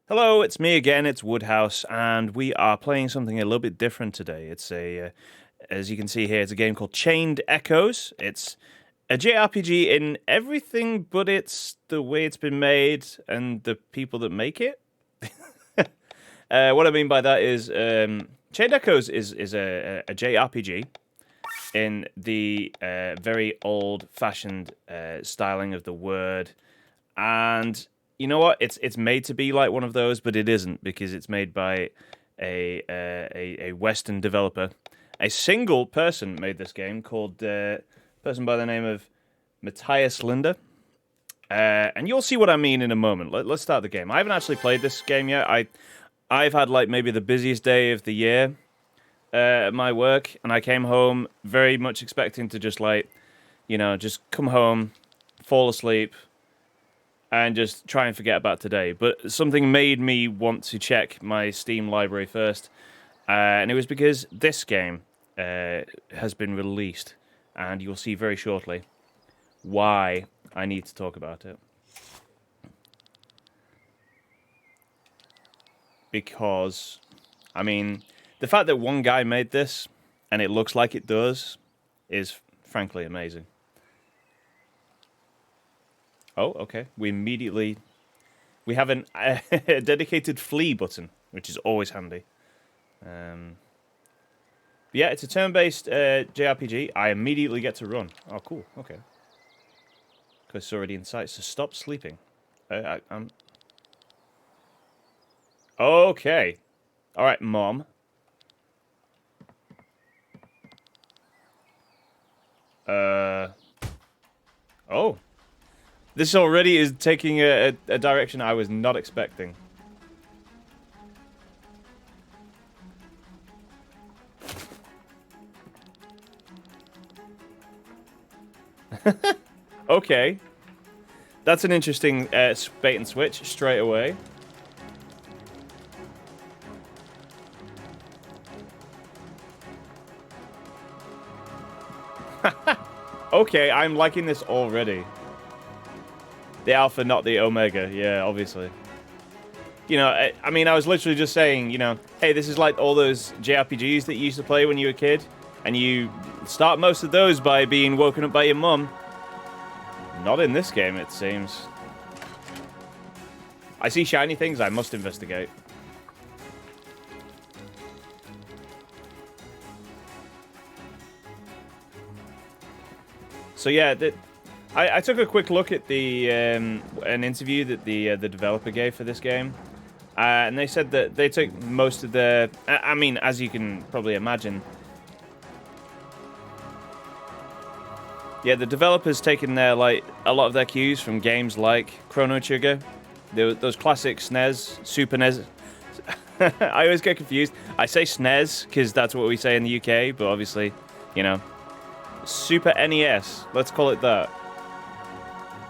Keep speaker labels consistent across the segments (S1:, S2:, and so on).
S1: Hello, it's me again. It's Woodhouse, and we are playing something a little bit different today. It's as you can see here, it's a game called Chained Echoes. It's a JRPG in everything, but it's the way it's been made and the people that make it. What I mean by that is, Chained Echoes is a JRPG in the very old-fashioned styling of the word, and you know what? It's made to be like one of those, but it isn't because it's made by a Western developer. A single person made this game called person by the name of Matthias Linder. And you'll see what I mean in a moment. Let's start the game. I haven't actually played this game yet. I've had like maybe the busiest day of the year at my work, and I came home very much expecting to just just come home, fall asleep, and just try and forget about today. But something made me want to check my Steam library first, and it was because this game has been released, and you'll see very shortly why I need to talk about it. Because, I mean, the fact that one guy made this, and it looks like it does, is frankly amazing. Oh, okay. We have a dedicated flee button, which is always handy. Yeah, it's a turn-based JRPG. I immediately get to run. Oh, cool. Okay. Because it's already in sight, so stop sleeping. I'm... Okay. All right, Mom. Oh. This already is taking a direction I was not expecting. Okay. That's an interesting bait and switch straight away. Okay, I'm liking this already. The alpha, not the omega. Yeah, obviously. You know, I mean, I was literally just saying, hey, this is like all those JRPGs that you used to play when you were a kid, and you start most of those by being woken up by your mum. Not in this game, it seems. I see shiny things I must investigate. So yeah, I took a quick look at the an interview that the developer gave for this game, and they said that they took most of the. I mean, as you can probably imagine, yeah, the developers taken their a lot of their cues from games like Chrono Trigger, those classic SNES, Super NES. I always get confused. I say SNES because that's what we say in the UK, but obviously, Super NES. Let's call it that.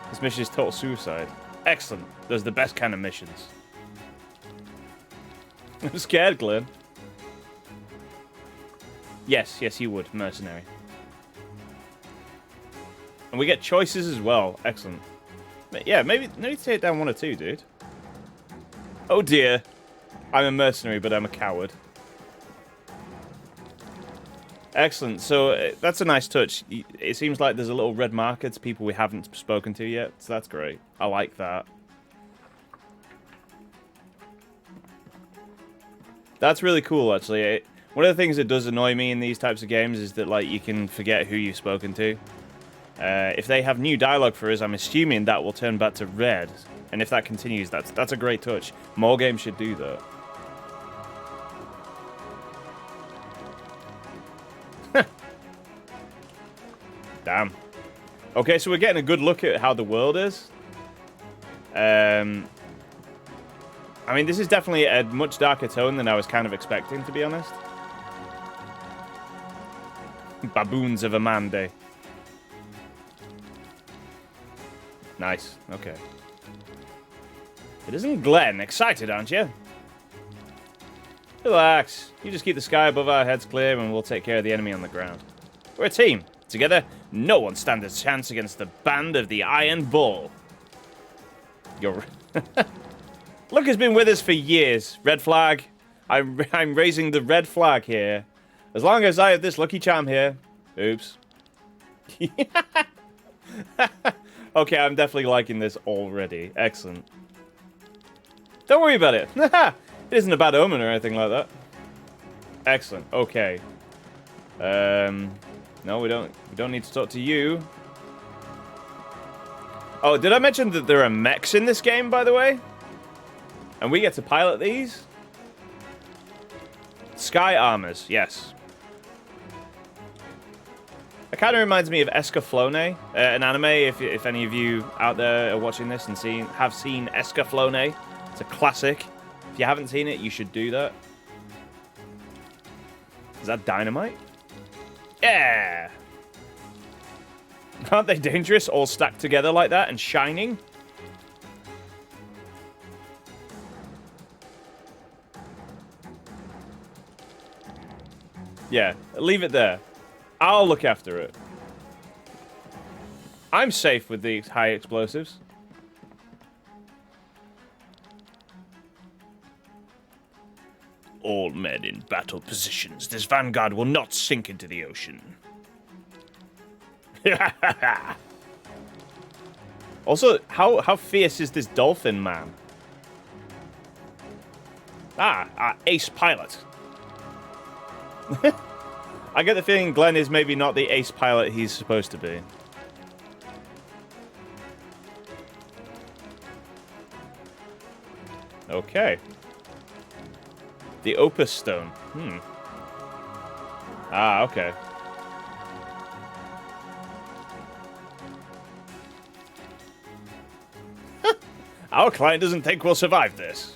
S1: This mission is total suicide. Excellent. Those are the best kind of missions. I'm scared, Glenn. Yes, you would. Mercenary. And we get choices as well. Excellent. Yeah, maybe take down one or two, dude. Oh dear. I'm a mercenary, but I'm a coward. Excellent. So that's a nice touch. It seems like there's a little red marker to people we haven't spoken to yet, so that's great. I like that. That's really cool, actually. One of the things that does annoy me in these types of games is that you can forget who you've spoken to. If they have new dialogue for us, I'm assuming that will turn back to red, and if that continues, that's a great touch. More games should do that. Damn. Okay, so we're getting a good look at how the world is. I mean, this is definitely a much darker tone than I was kind of expecting, to be honest. Baboons of Amande. Nice. Okay. It isn't Glenn. Excited, aren't you? Relax. You just keep the sky above our heads clear and we'll take care of the enemy on the ground. We're a team. Together, no one stands a chance against the band of the Iron Bull. You're... Luck has been with us for years. Red flag. I'm raising the red flag here. As long as I have this lucky charm here. Oops. Okay, I'm definitely liking this already. Excellent. Don't worry about it. It isn't a bad omen or anything like that. Excellent. Okay. No, we don't need to talk to you. Oh, did I mention that there are mechs in this game, by the way? And we get to pilot these? Sky armors, yes. It kind of reminds me of Escaflowne, an anime, if any of you out there are watching this and have seen Escaflowne. It's a classic. If you haven't seen it, you should do that. Is that dynamite? Yeah! Aren't they dangerous, all stacked together like that and shining? Yeah, leave it there. I'll look after it. I'm safe with these high explosives. All men in battle positions. This vanguard will not sink into the ocean. Also, how fierce is this dolphin man? Ah, our ace pilot. I get the feeling Glenn is maybe not the ace pilot he's supposed to be. Okay. The Opus Stone. Ah, okay. Our client doesn't think we'll survive this.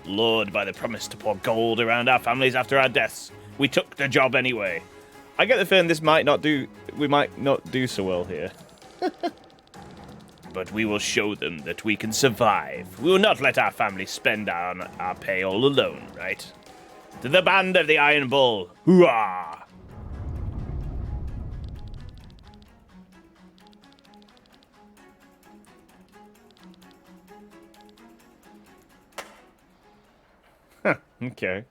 S1: Lured by the promise to pour gold around our families after our deaths, we took the job anyway. I get the feeling we might not do so well here. But we will show them that we can survive. We will not let our family spend our pay all alone, right? To the band of the Iron Bull. Hooah! Huh, okay.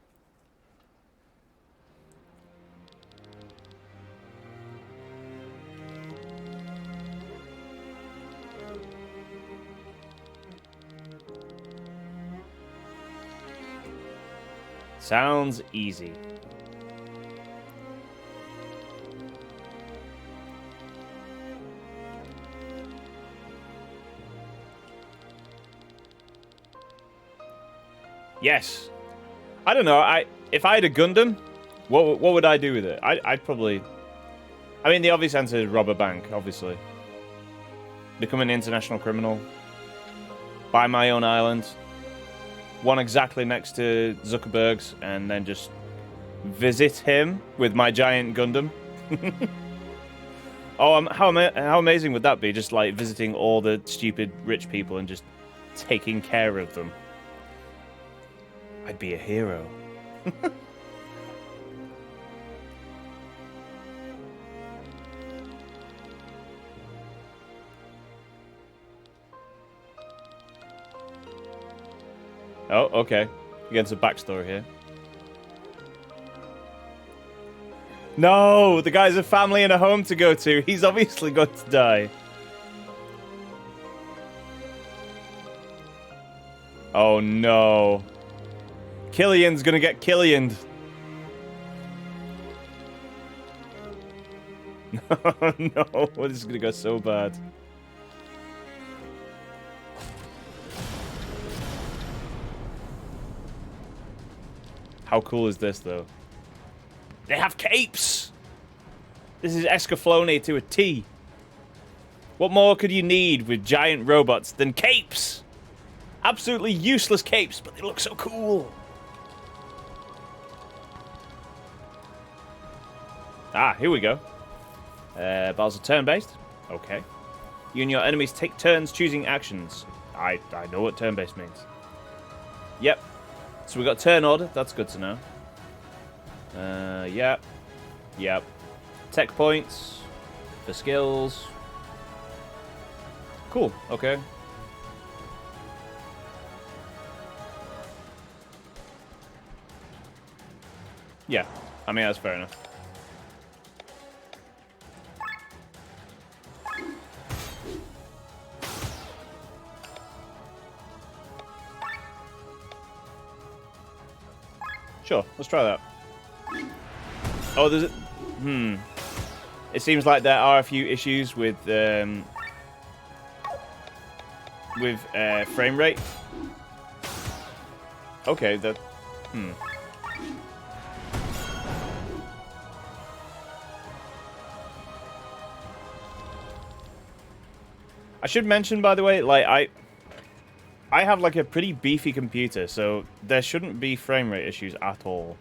S1: Sounds easy. Yes. I don't know. If I had a Gundam, what would I do with it? I'd probably... I mean, the obvious answer is rob a bank, obviously. Become an international criminal. Buy my own island. One exactly next to Zuckerberg's, and then just visit him with my giant Gundam. Oh, how amazing would that be? Just like visiting all the stupid rich people and just taking care of them. I'd be a hero. Oh, okay. Against a backstory here. No! The guy's a family and a home to go to. He's obviously going to die. Oh, no. Killian's gonna get Killianed. No, this is gonna go so bad. How cool is this, though? They have capes! This is Escaflowne to a T. What more could you need with giant robots than capes? Absolutely useless capes, but they look so cool. Ah, here we go. Battles are turn-based. Okay. You and your enemies take turns choosing actions. I know what turn-based means. Yep. So we got turn order. That's good to know. Yep. Yep. Tech points for skills. Cool. Okay. Yeah, I mean, that's fair enough. Sure, let's try that. Oh, there's a... It seems like there are a few issues with frame rate. Okay, I should mention, by the way, like, I have, like, a pretty beefy computer, so there shouldn't be frame rate issues at all.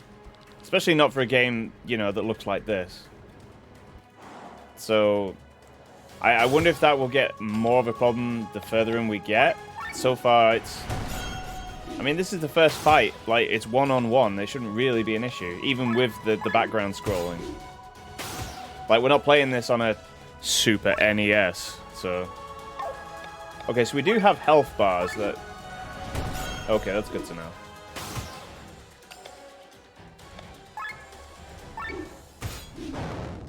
S1: Especially not for a game, you know, that looks like this. So, I wonder if that will get more of a problem the further in we get. So far, it's... I mean, this is the first fight. Like, it's one-on-one. There shouldn't really be an issue, even with the background scrolling. Like, we're not playing this on a Super NES, so... Okay, so we do have health bars that... Okay, that's good to know.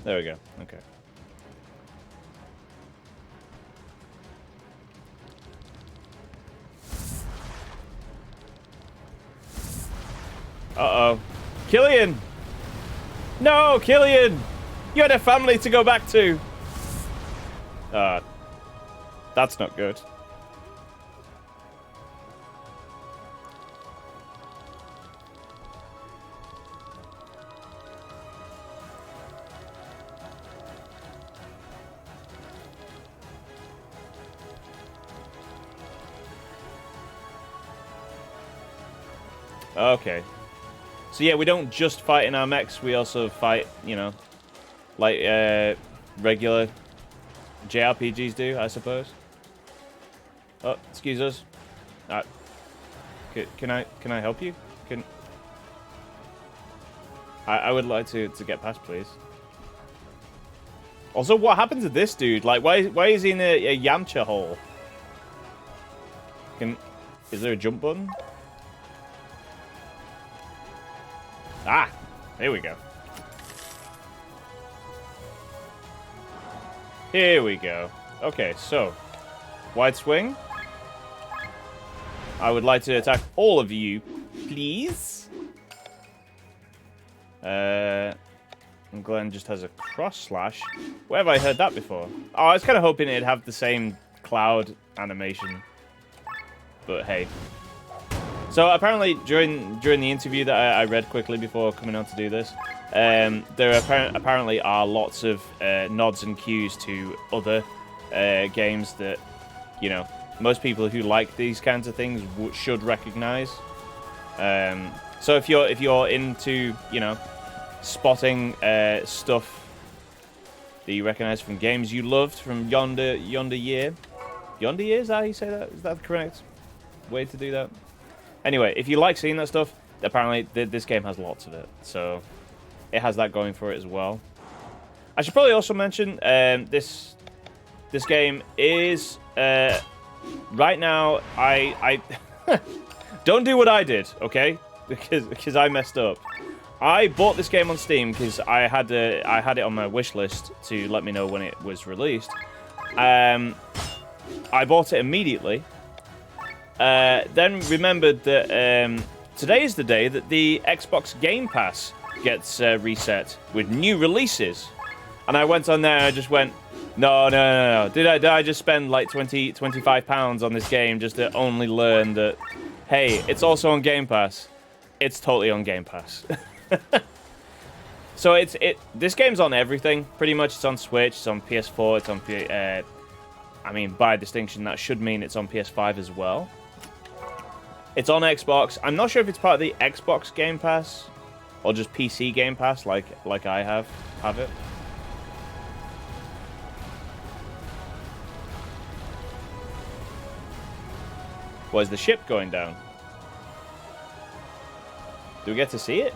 S1: There we go. Okay. Uh-oh. Killian! No, Killian! You had a family to go back to! That's not good. Okay. So yeah, we don't just fight in our mechs, we also fight, you know, like regular JRPGs do, I suppose. Oh, excuse us. Can I help you? I would like to get past, please. Also, what happened to this dude? Like, why is he in a Yamcha hole? Is there a jump button? Ah, here we go. Here we go. Okay, so wide swing. I would like to attack all of you, please. And Glenn just has a cross slash. Where have I heard that before? Oh, I was kind of hoping it'd have the same cloud animation. But hey. So apparently during the interview that I read quickly before coming on to do this, there apparently are lots of nods and cues to other games that, you know, most people who like these kinds of things should recognize. So if you're into, you know, spotting stuff that you recognize from games you loved from yonder year, is that how you say that? Is that the correct way to do that? Anyway, if you like seeing that stuff, apparently this game has lots of it, so it has that going for it as well. I should probably also mention this game is right now. I don't do what I did, okay? Because I messed up. I bought this game on Steam because I had it on my wish list to let me know when it was released. I bought it immediately. Then remembered that today is the day that the Xbox Game Pass gets reset with new releases. And I went on there and I just went, no. Did I just spend like 25 pounds on this game just to only learn that, hey, it's also on Game Pass. It's totally on Game Pass. So this game's on everything, pretty much. It's on Switch, it's on PS4, it's on I mean, by distinction, that should mean it's on PS5 as well. It's on Xbox. I'm not sure if it's part of the Xbox Game Pass or just PC Game Pass, like I have it. Why is the ship going down? Do we get to see it?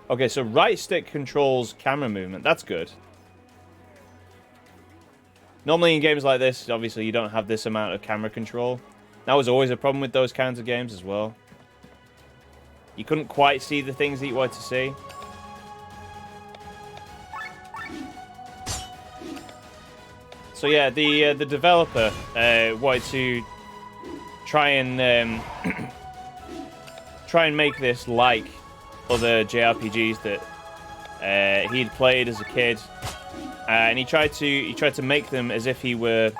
S1: Okay, so right stick controls camera movement. That's good. Normally in games like this, obviously you don't have this amount of camera control. That was always a problem with those kinds of games as well. you couldn't quite see the things that you wanted to see. So yeah, the developer wanted to try and make this like other JRPGs that he'd played as a kid, and he tried to make them as if he were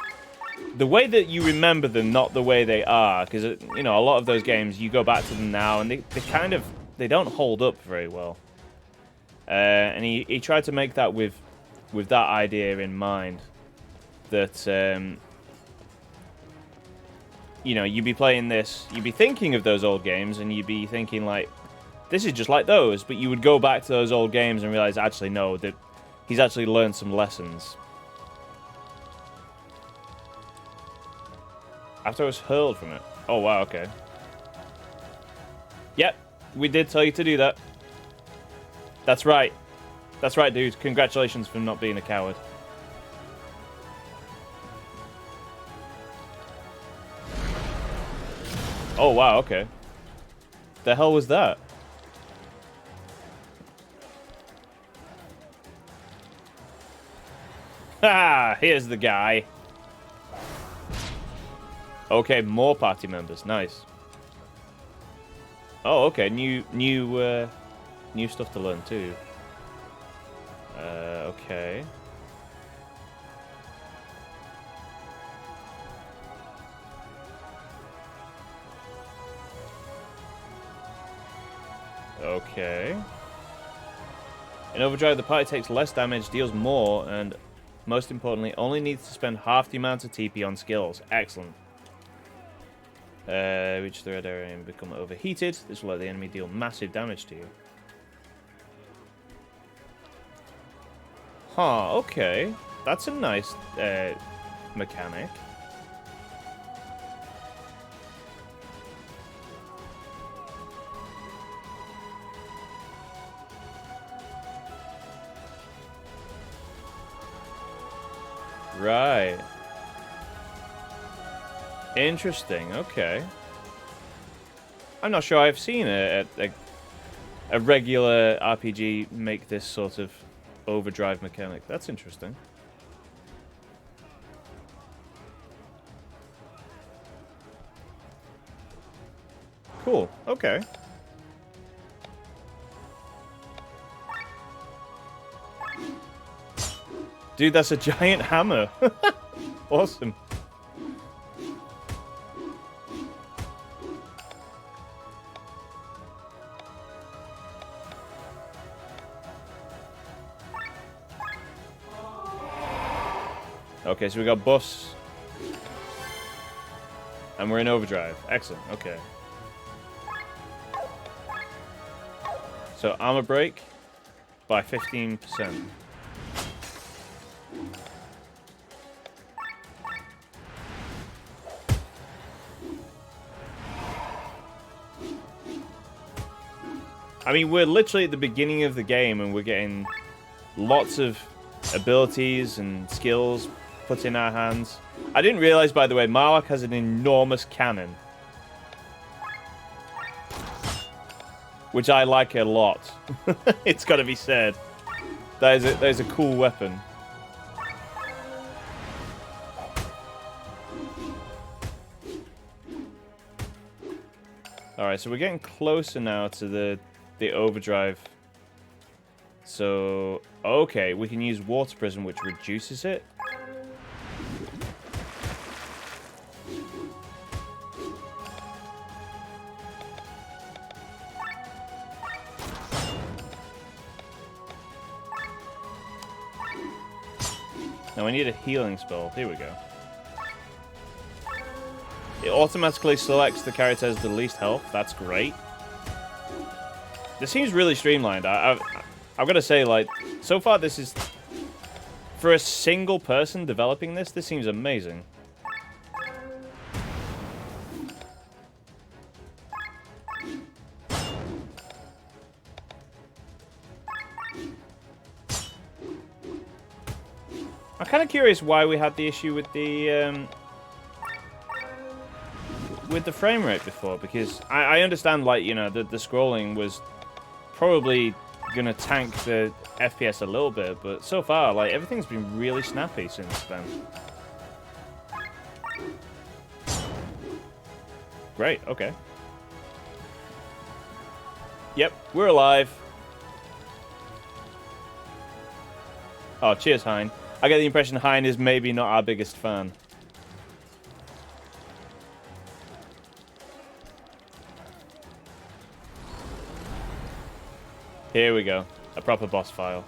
S1: the way that you remember them, not the way they are. Because you know, a lot of those games, you go back to them now, and they don't hold up very well. And he tried to make that with that idea in mind. That, you know, you'd be playing this, you'd be thinking of those old games, and you'd be thinking, like, this is just like those, but you would go back to those old games and realize, actually, no, that he's actually learned some lessons. After I was hurled from it. Oh, wow, okay. Yep, we did tell you to do that. That's right. That's right, dude. Congratulations for not being a coward. Oh, wow, okay. The hell was that? Ah, here's the guy. Okay, more party members. Nice. Oh, okay. New stuff to learn too. Okay. Okay. In Overdrive, the party takes less damage, deals more, and most importantly, only needs to spend half the amount of TP on skills. Excellent. Reach the red area and become overheated. This will let the enemy deal massive damage to you. Huh, okay. That's a nice mechanic. Right. Interesting, okay. I'm not sure I've seen a regular RPG make this sort of overdrive mechanic. That's interesting. Cool, okay. Dude, that's a giant hammer. Awesome. Okay, so we got buffs. And we're in overdrive. Excellent, okay. So armor break by 15%. I mean, we're literally at the beginning of the game and we're getting lots of abilities and skills put in our hands. I didn't realize, by the way, Marwak has an enormous cannon. Which I like a lot. It's got to be said. That is a cool weapon. Alright, so we're getting closer now to the overdrive. So, okay, we can use Water Prism, which reduces it. Now we need a healing spell. Here we go. It automatically selects the character as the least health. That's great. This seems really streamlined. I've got to say, like, so far this is... For a single person developing this seems amazing. I'm kind of curious why we had the issue with the with the frame rate before, because I understand, like, you know, the scrolling was probably gonna tank the FPS a little bit, but so far, like, everything's been really snappy since then. Great, okay. Yep, we're alive. Oh, cheers, Hein. I get the impression Hein is maybe not our biggest fan. Here we go. A proper boss fight.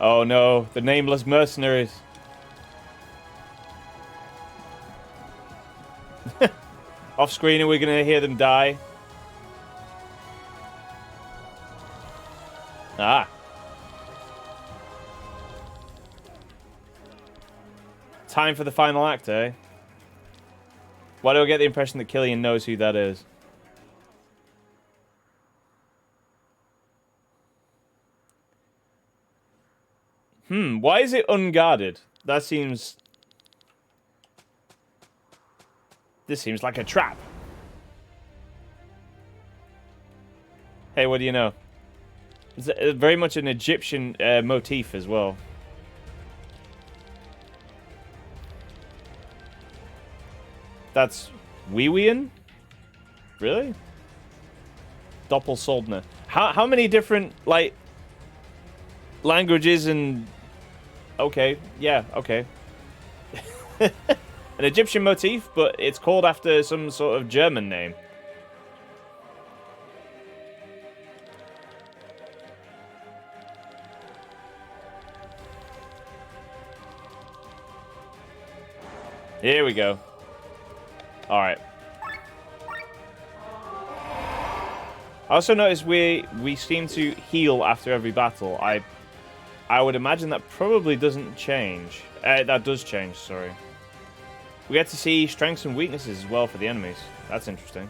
S1: Oh no, the nameless mercenaries. Off screen, and we're gonna hear them die. Ah. Time for the final act, eh? Why do I get the impression that Killian knows who that is? Why is it unguarded? That seems... This seems like a trap. Hey, what do you know? It's very much an Egyptian motif as well. That's Weewian? Really? Doppelsoldner. How many different, like, languages and... Okay, yeah, okay. An Egyptian motif, but it's called after some sort of German name. Here we go. Alright. I also noticed we seem to heal after every battle. I would imagine that probably doesn't change. That does change, sorry. We get to see strengths and weaknesses as well for the enemies. That's interesting.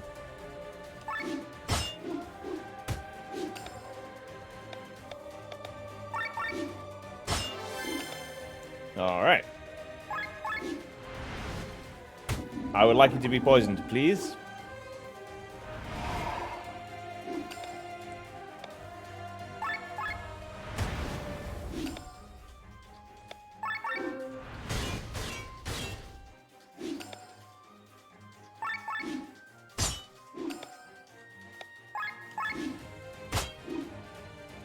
S1: Alright. I would like it to be poisoned, please.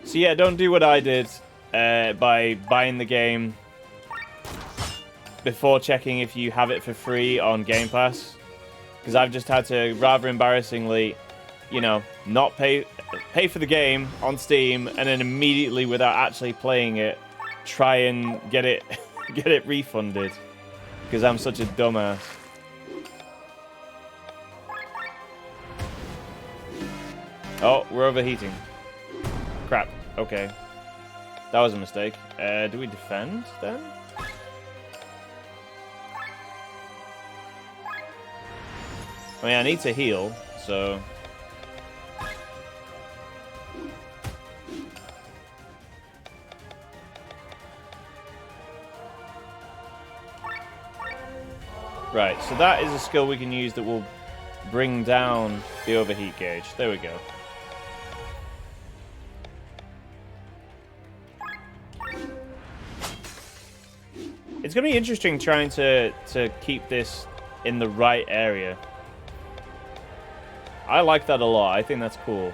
S1: So yeah, don't do what I did by buying the game before checking if you have it for free on Game Pass. Because I've just had to, rather embarrassingly, you know, not pay for the game on Steam, and then immediately, without actually playing it, try and get it get it refunded. Because I'm such a dumbass. Oh, we're overheating. Crap. Okay. That was a mistake. Do we defend, then? I mean, I need to heal, so... Right, so that is a skill we can use that will bring down the overheat gauge. There we go. It's going to be interesting trying to keep this in the right area. I like that a lot. I think that's cool.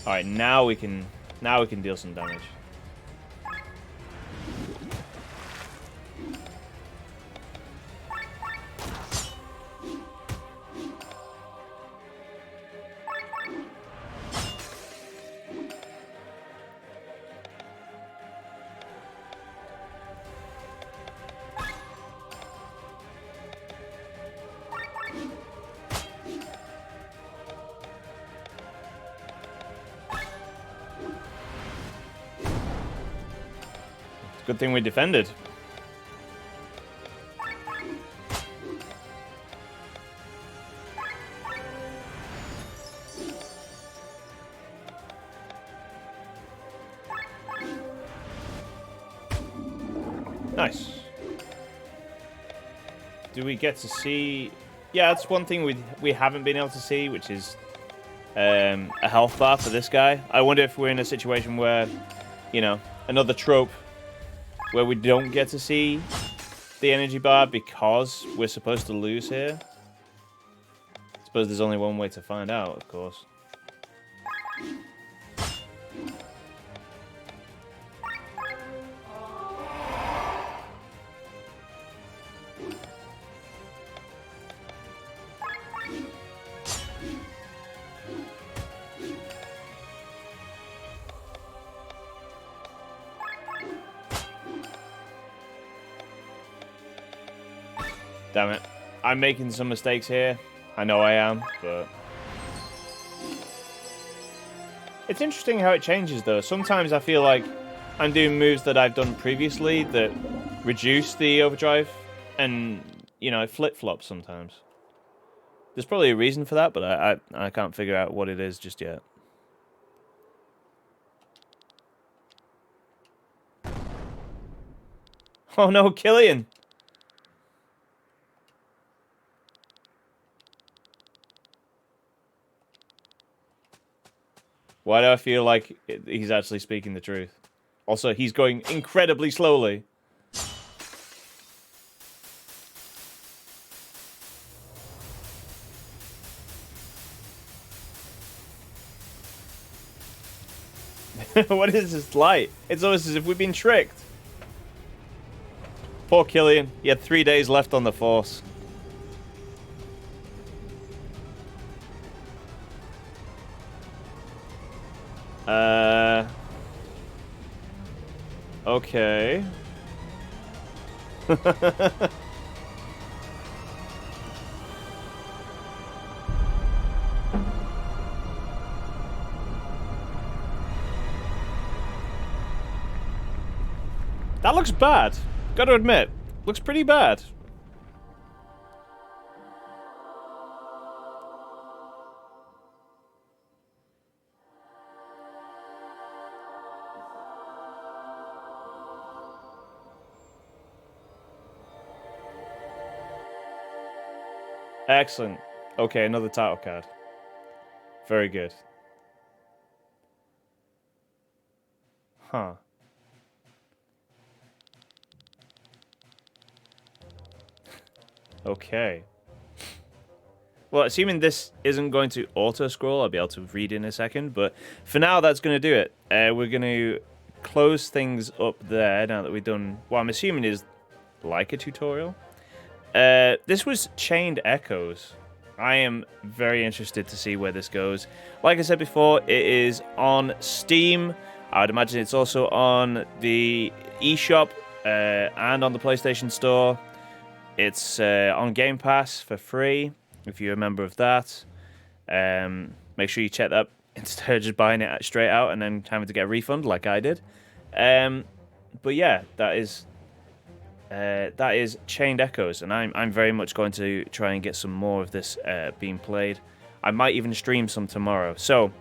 S1: Alright, now we can deal some damage. Good thing we defended. Nice. Do we get to see... Yeah, that's one thing we haven't been able to see, which is a health bar for this guy. I wonder if we're in a situation where, you know, another trope where we don't get to see the energy bar because we're supposed to lose here. I suppose there's only one way to find out, of course. Damn it. I'm making some mistakes here. I know I am, but... It's interesting how it changes, though. Sometimes I feel like I'm doing moves that I've done previously that reduce the overdrive, and, you know, it flip-flops sometimes. There's probably a reason for that, but I can't figure out what it is just yet. Oh no, Killian! Why do I feel like he's actually speaking the truth? Also, he's going incredibly slowly. What is this light? It's almost as if we've been tricked. Poor Killian. He had 3 days left on the Force. Okay. That looks bad. Gotta admit. Looks pretty bad. Excellent. Okay, another title card. Very good. Huh. Okay. Well, assuming this isn't going to auto-scroll, I'll be able to read in a second. But for now, that's going to do it. We're going to close things up there now that we've done what I'm assuming is like a tutorial. This was Chained Echoes. I am very interested to see where this goes. Like I said before, it is on Steam. I would imagine it's also on the eShop and on the PlayStation Store. It's on Game Pass for free, if you're a member of that. Make sure you check that instead of just buying it straight out and then having to get a refund like I did. But yeah, that is Chained Echoes, and I'm very much going to try and get some more of this being played. I might even stream some tomorrow. So,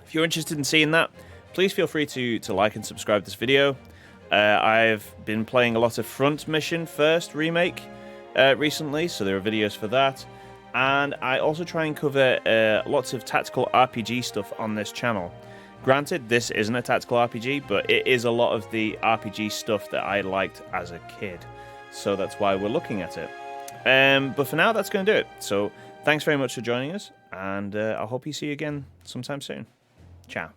S1: if you're interested in seeing that, please feel free to like and subscribe to this video. I've been playing a lot of Front Mission First Remake recently, so there are videos for that. And I also try and cover lots of tactical RPG stuff on this channel. Granted, this isn't a tactical RPG, but it is a lot of the RPG stuff that I liked as a kid. So that's why we're looking at it. But for now, that's going to do it. So thanks very much for joining us, and I hope you see you again sometime soon. Ciao.